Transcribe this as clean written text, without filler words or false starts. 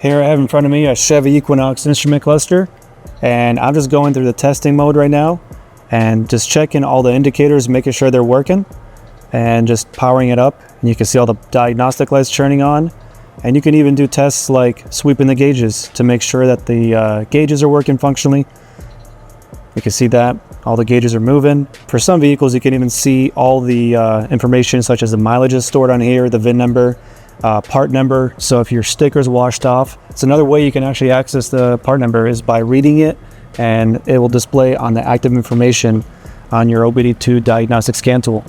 Here I have in front of me a Chevy Equinox instrument cluster, and I'm just going through the testing mode right now and just checking all the indicators, making sure they're working, and just powering it up. And you can see all the diagnostic lights turning on, and you can even do tests like sweeping the gauges to make sure that the gauges are working functionally. You can see that all the gauges are moving. For some vehicles, you can even see all the information such as the mileage is stored on here, the VIN number, part number. So if your sticker's washed off, it's another way you can actually access the part number is by reading it, and it will display on the active information on your OBD2 diagnostic scan tool.